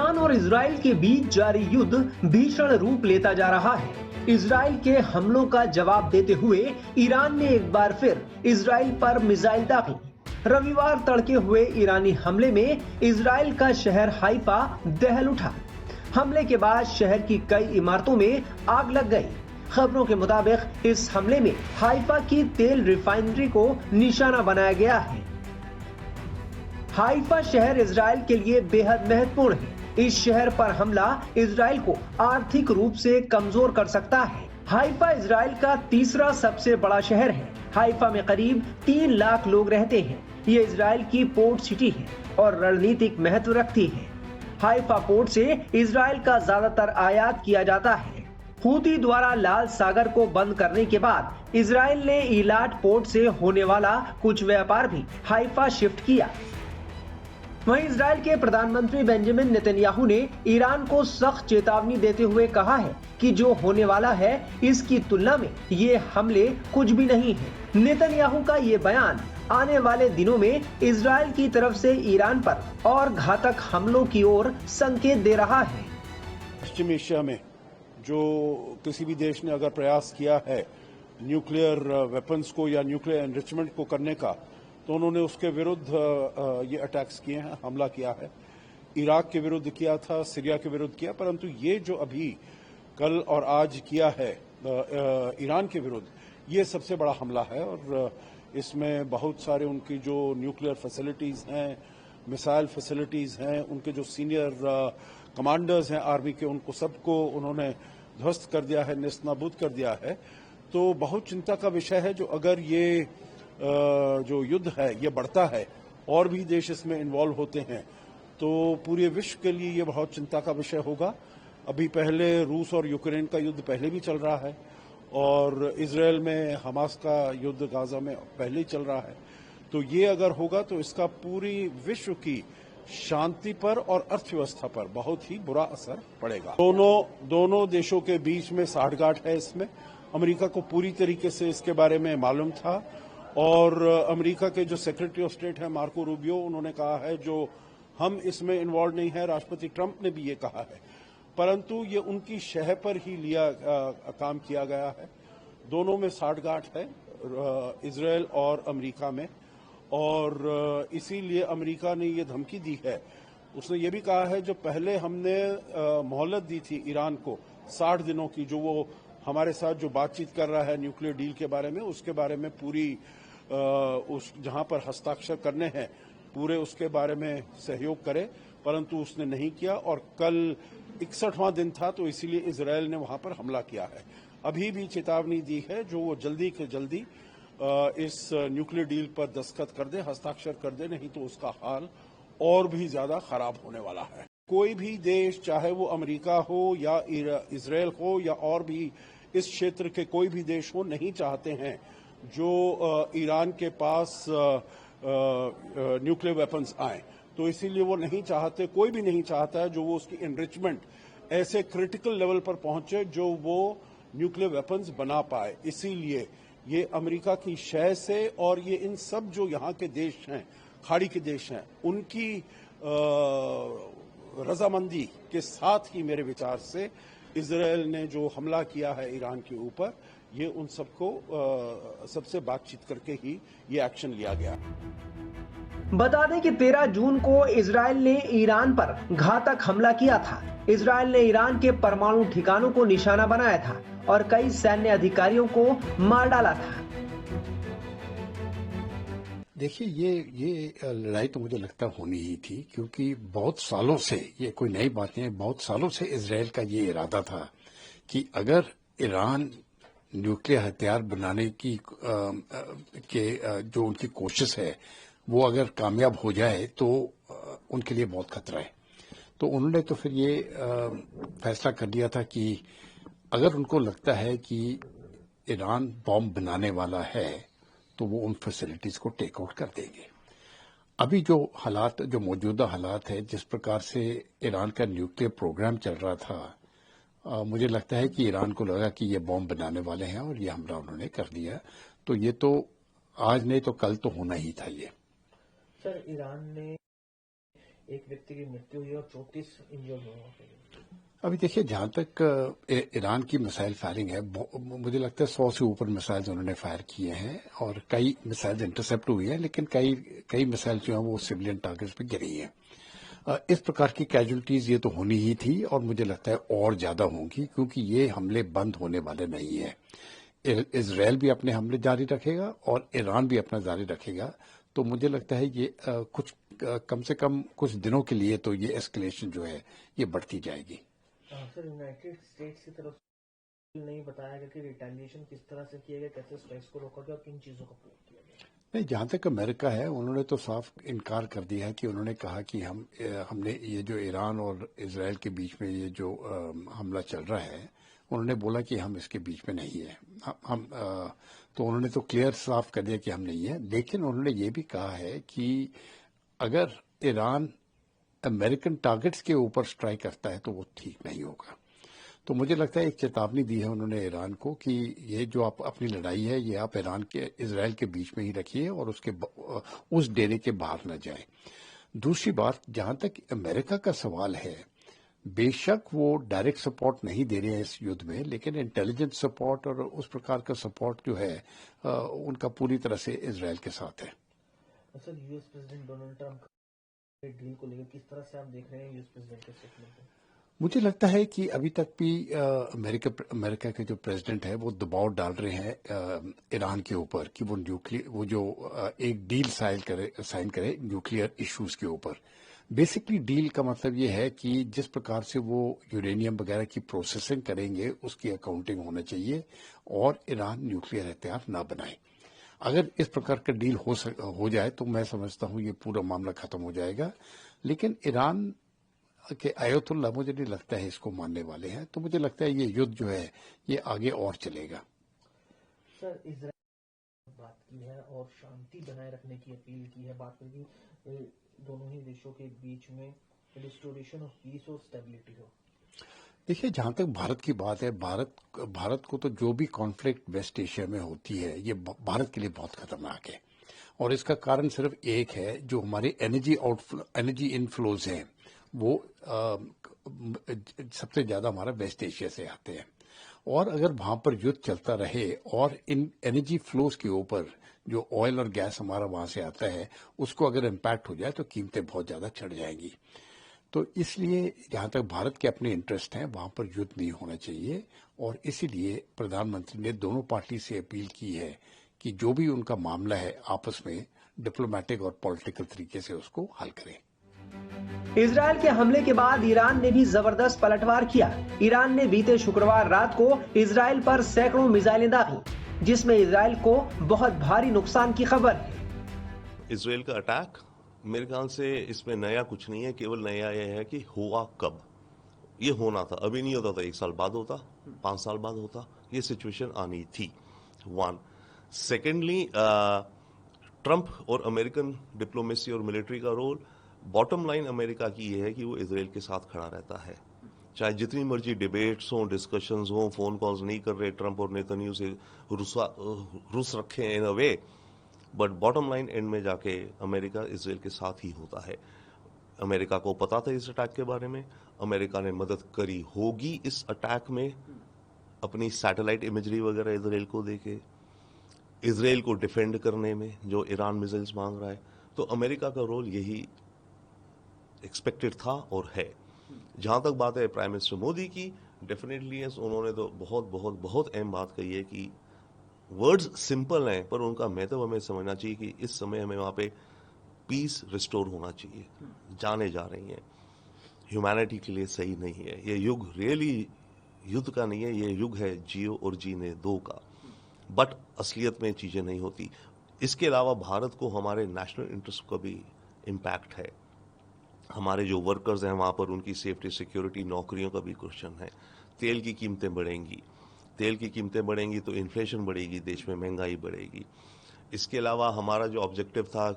Iran और Israel के बीच जारी युद्ध भीषण रूप लेता जा रहा है। इजराइल के हमलों का जवाब देते हुए ईरान ने एक बार फिर इजराइल पर मिसाइल दागी। रविवार तड़के हुए ईरानी हमले में इजराइल का शहर हाइफा दहल उठा। हमले के बाद शहर की कई इमारतों में आग लग गई। खबरों के मुताबिक इस हमले में हाइफा की तेल रिफाइनरी को निशाना बनाया गया है। हाइफा शहर इजराइल के लिए बेहद महत्वपूर्ण है। इस शहर पर हमला इजराइल को आर्थिक रूप से कमजोर कर सकता है। हाइफा इजराइल का तीसरा सबसे बड़ा शहर है। हाइफा में करीब 3 लाख लोग रहते हैं। ये इजराइल की पोर्ट सिटी है और रणनीतिक महत्व रखती है। हाइफा पोर्ट से इजराइल का ज्यादातर आयात किया जाता है। हूती द्वारा लाल सागर को बंद करने के बाद इजराइल ने इलाट पोर्ट से होने वाला कुछ व्यापार भी हाइफा शिफ्ट किया। वहीं इजराइल के प्रधानमंत्री बेंजामिन नेतन्याहू ने ईरान को सख्त चेतावनी देते हुए कहा है कि जो होने वाला है इसकी तुलना में ये हमले कुछ भी नहीं है। नेतन्याहू का ये बयान आने वाले दिनों में इजराइल की तरफ से ईरान पर और घातक हमलों की ओर संकेत दे रहा है। पश्चिम एशिया में जो किसी भी देश ने अगर प्रयास किया है न्यूक्लियर वेपन्स को या न्यूक्लियर एनरिचमेंट को करने का, तो उन्होंने उसके विरुद्ध ये अटैक्स किए हैं, हमला किया है। इराक के विरुद्ध किया था, सीरिया के विरुद्ध किया, परंतु ये जो अभी कल और आज किया है ईरान के विरुद्ध, ये सबसे बड़ा हमला है। और इसमें बहुत सारे उनकी जो न्यूक्लियर फैसिलिटीज हैं, मिसाइल फैसिलिटीज हैं, उनके जो सीनियर कमांडर्स हैं आर्मी के, उनको सबको उन्होंने ध्वस्त कर दिया है, नेस्तनाबूद कर दिया है। तो बहुत चिंता का विषय है। जो अगर ये जो युद्ध है ये बढ़ता है और भी देश इसमें इन्वॉल्व होते हैं तो पूरे विश्व के लिए ये बहुत चिंता का विषय होगा। अभी पहले रूस और यूक्रेन का युद्ध पहले भी चल रहा है और इजराइल में हमास का युद्ध गाजा में पहले ही चल रहा है। तो ये अगर होगा तो इसका पूरी विश्व की शांति पर और अर्थव्यवस्था पर बहुत ही बुरा असर पड़ेगा। दोनों देशों के बीच में साठगांठ है। इसमें अमेरिका को पूरी तरीके से इसके बारे में मालूम था और अमेरिका के जो सेक्रेटरी ऑफ स्टेट है मार्को रूबियो, उन्होंने कहा है जो हम इसमें इन्वॉल्व नहीं है। राष्ट्रपति ट्रंप ने भी ये कहा है, परंतु ये उनकी शह पर ही काम किया गया है। दोनों में साठगांठ है, इजराइल और अमेरिका में, और इसीलिए अमेरिका ने ये धमकी दी है। उसने ये भी कहा है जो पहले हमने मोहलत दी थी ईरान को 60 दिनों की, जो वो हमारे साथ जो बातचीत कर रहा है न्यूक्लियर डील के बारे में, उसके बारे में पूरी उस जहां पर हस्ताक्षर करने हैं पूरे उसके बारे में सहयोग करे, परंतु उसने नहीं किया। और कल 61वां दिन था, तो इसीलिए इजराइल ने वहां पर हमला किया है। अभी भी चेतावनी दी है जो वो जल्दी के जल्दी इस न्यूक्लियर डील पर दस्तखत कर दे, हस्ताक्षर कर दे, नहीं तो उसका हाल और भी ज्यादा खराब होने वाला है। कोई भी देश, चाहे वो अमेरिका हो या इजराइल हो या और भी इस क्षेत्र के कोई भी देश हो, नहीं चाहते हैं जो ईरान के पास न्यूक्लियर वेपन्स आए। तो इसीलिए वो नहीं चाहते, कोई भी नहीं चाहता है जो वो उसकी एनरिचमेंट ऐसे क्रिटिकल लेवल पर पहुंचे जो वो न्यूक्लियर वेपन्स बना पाए। इसीलिए ये अमेरिका की शय से और ये इन सब जो यहाँ के देश हैं, खाड़ी के देश हैं, उनकी रजामंदी के साथ ही मेरे विचार से इजराइल ने जो हमला किया है ईरान के ऊपर, ये उन सबको सबसे बातचीत करके ही ये एक्शन लिया गया। बता दें कि 13 जून को इजराइल ने ईरान पर घातक हमला किया था। इजराइल ने ईरान के परमाणु ठिकानों को निशाना बनाया था और कई सैन्य अधिकारियों को मार डाला था। देखिए, ये लड़ाई तो मुझे लगता होनी ही थी, क्योंकि बहुत सालों से, ये कोई नई बात नहीं है, बहुत सालों से इजराइल का ये इरादा था कि अगर ईरान न्यूक्लियर हथियार बनाने की जो उनकी कोशिश है वो अगर कामयाब हो जाए तो उनके लिए बहुत खतरा है। तो उन्होंने तो फिर ये फैसला कर लिया था कि अगर उनको लगता है कि ईरान बॉम्ब बनाने वाला है तो वो उन फैसिलिटीज को टेक आउट कर देंगे। अभी जो मौजूदा हालात है, जिस प्रकार से ईरान का न्यूक्लियर प्रोग्राम चल रहा था, मुझे लगता है कि ईरान को लगा कि ये बॉम्ब बनाने वाले हैं और ये हमला उन्होंने कर दिया। तो ये तो आज नहीं तो कल तो होना ही था। ये सर, ईरान ने एक व्यक्ति की मृत्यु हुई और 34 इंजर्ड हुए। अभी देखिए, जहां तक ईरान की मिसाइल फायरिंग है, मुझे लगता है 100 से ऊपर मिसाइल उन्होंने फायर किए हैं और कई मिसाइल इंटरसेप्ट हुई है, लेकिन कई मिसाइल जो है वो सिविलियन टारगेट्स पे गिरी है। इस प्रकार की कैजुअलिटीज ये तो होनी ही थी और मुझे लगता है और ज्यादा होंगी, क्योंकि ये हमले बंद होने वाले नहीं है। इजराइल भी अपने हमले जारी रखेगा और ईरान भी अपना जारी रखेगा। तो मुझे लगता है ये कम से कम कुछ दिनों के लिए तो ये एस्केलेशन जो है ये बढ़ती जाएगी। सर, यूनाइटेड स्टेट्स की तरफ से नहीं बताया गया कि रिटेलिएशन किस तरह से किया गया, कैसे स्ट्राइक्स को रोका गया और किन चीजों का प्रयोग किया गया? नहीं, जहां तक अमेरिका है उन्होंने तो साफ इनकार कर दिया है कि उन्होंने कहा कि हमने ये जो ईरान और इजराइल के बीच में ये जो हमला चल रहा है, उन्होंने बोला कि हम इसके बीच में नहीं है। तो उन्होंने तो क्लियर साफ कर दिया कि हम नहीं है। लेकिन उन्होंने ये भी कहा है कि अगर ईरान अमेरिकन टारगेट्स के ऊपर स्ट्राइक करता है तो वो ठीक नहीं होगा। तो मुझे लगता है एक चेतावनी दी है उन्होंने ईरान को कि ये जो आप अपनी लड़ाई है ये आप इजराइल के बीच में ही रखिए और उस डेरे के बाहर न जाए। दूसरी बात, जहां तक अमेरिका का सवाल है, बेशक वो डायरेक्ट सपोर्ट नहीं दे रहे हैं इस युद्ध में, लेकिन इंटेलिजेंस सपोर्ट और उस प्रकार का सपोर्ट जो है उनका पूरी तरह से इजराइल के साथ है। Sir, US president Donald Trump deal को लेकर किस तरह से आप देख रहे हैं यूएस प्रेसिडेंट के स्टेटमेंट? मुझे लगता है कि अभी तक भी अमेरिका के जो प्रेसिडेंट है वो दबाव डाल रहे हैं ईरान के ऊपर कि वो जो एक डील साइन करे न्यूक्लियर इश्यूज के ऊपर। बेसिकली डील का मतलब ये है कि जिस प्रकार से वो यूरेनियम वगैरह की प्रोसेसिंग करेंगे उसकी अकाउंटिंग होना चाहिए और ईरान न्यूक्लियर हथियार ना बनाए। अगर इस प्रकार का डील हो जाए तो मैं समझता हूं ये पूरा मामला खत्म हो जाएगा। लेकिन ईरान के आयतुल्लाह मुझे नहीं लगता है इसको मानने वाले हैं। तो मुझे लगता है ये युद्ध जो है ये आगे और चलेगा। सर, इजराइल बात की है और शांति बनाए रखने की अपील की है, बात की दोनों ही देशों के बीच में रिस्टोरेशन ऑफ पीस और स्टेबिलिटी हो। देखिए, जहां तक भारत की बात है, भारत को तो जो भी कॉन्फ्लिक्ट वेस्ट एशिया में होती है ये भारत के लिए बहुत खतरनाक है और इसका कारण सिर्फ एक है, जो हमारे एनर्जी इनफ्लोज हैं वो सबसे ज्यादा हमारा वेस्ट एशिया से आते हैं। और अगर वहां पर युद्ध चलता रहे और इन एनर्जी फ्लोज के ऊपर जो ऑयल और गैस हमारा वहां से आता है उसको अगर इम्पैक्ट हो जाए तो कीमतें बहुत ज्यादा चढ़ जाएंगी। तो इसलिए जहां तक भारत के अपने इंटरेस्ट हैं वहां पर युद्ध नहीं होना चाहिए और इसीलिए प्रधानमंत्री ने दोनों पार्टी से अपील की है कि जो भी उनका मामला है आपस में डिप्लोमेटिक और पॉलिटिकल तरीके से उसको हल करें। इजराइल के हमले के बाद ईरान ने भी जबरदस्त पलटवार किया। ईरान ने बीते शुक्रवार रात को इजराइल पर सैकड़ों मिसाइलें दागी, जिसमें इजराइल को बहुत भारी नुकसान की खबर है। इजराइल का अटैक, मेरे ख्याल से इसमें नया कुछ नहीं है, केवल नया यह है कि हुआ कब। ये होना था, अभी नहीं होता था, 1 साल बाद होता, 5 साल बाद होता, ये सिचुएशन आनी थी। 1 सेकेंडली, ट्रंप और अमेरिकन डिप्लोमेसी और मिलिट्री का रोल, बॉटम लाइन अमेरिका की यह है कि वो इजराइल के साथ खड़ा रहता है। चाहे जितनी मर्जी डिबेट्स हों, डिस्कशंस हों, फोन कॉल्स नहीं कर रहे ट्रंप और नेतन्याहू से रुस रखे इन अ वे, बट बॉटम लाइन एंड में जाके अमेरिका इजराइल के साथ ही होता है। अमेरिका को पता था इस अटैक के बारे में, अमेरिका ने मदद करी होगी इस अटैक में अपनी सैटेलाइट इमेजरी वगैरह इजराइल को देके, इजराइल को डिफेंड करने में जो ईरान मिसाइल्स मांग रहा है। तो अमेरिका का रोल यही एक्सपेक्टेड था और है। जहां तक बात है प्राइम मिनिस्टर मोदी की, डेफिनेटली उन्होंने तो बहुत बहुत बहुत अहम बात कही है कि वर्ड्स सिंपल हैं पर उनका महत्व हमें समझना चाहिए कि इस समय हमें वहां पे पीस रिस्टोर होना चाहिए। जाने जा रही हैं, ह्यूमैनिटी के लिए सही नहीं है ये युग, रियली युद्ध का नहीं है, ये युग है जियो और जीने दो का। बट असलियत में चीजें नहीं होती। इसके अलावा भारत को हमारे नेशनल इंटरेस्ट का भी इम्पैक्ट है। हमारे जो वर्कर्स हैं वहां पर उनकी सेफ्टी, सिक्योरिटी, नौकरियों का भी क्वेश्चन है। तेल की कीमतें बढ़ेंगी, तेल की कीमतें बढ़ेंगी तो इन्फ्लेशन बढ़ेगी, देश में महंगाई बढ़ेगी। इसके अलावा हमारा जो ऑब्जेक्टिव था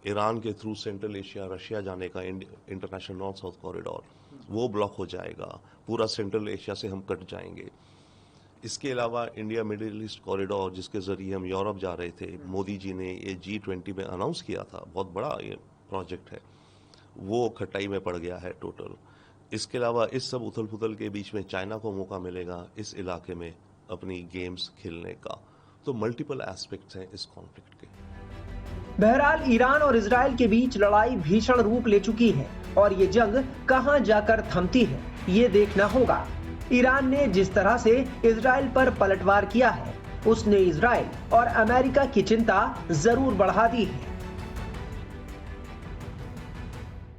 ईरान के थ्रू सेंट्रल एशिया, रशिया जाने का, इंटरनेशनल नॉर्थ साउथ कॉरिडोर, वो ब्लॉक हो जाएगा, पूरा सेंट्रल एशिया से हम कट जाएंगे। इसके अलावा इंडिया मिडिल ईस्ट कॉरिडोर जिसके जरिए हम यूरोप जा रहे थे, मोदी जी ने ये G20 में अनाउंस किया था, बहुत बड़ा ये प्रोजेक्ट है। वो खटाई में पड़ गया है टोटल। इसके अलावा इस सब उथल पुथल के बीच में चाइना को मौका मिलेगा इस इलाके में अपनी गेम्स खेलने का। तो मल्टीपल एस्पेक्ट्स हैं इस कॉन्फ्लिक्ट के। बहरहाल ईरान और इजराइल के बीच लड़ाई भीषण रूप ले चुकी है और ये जंग कहां जाकर थमती है ये देखना होगा। ईरान ने जिस तरह से इजराइल पर पलटवार किया है उसने इजराइल और अमेरिका की चिंता जरूर बढ़ा दी है।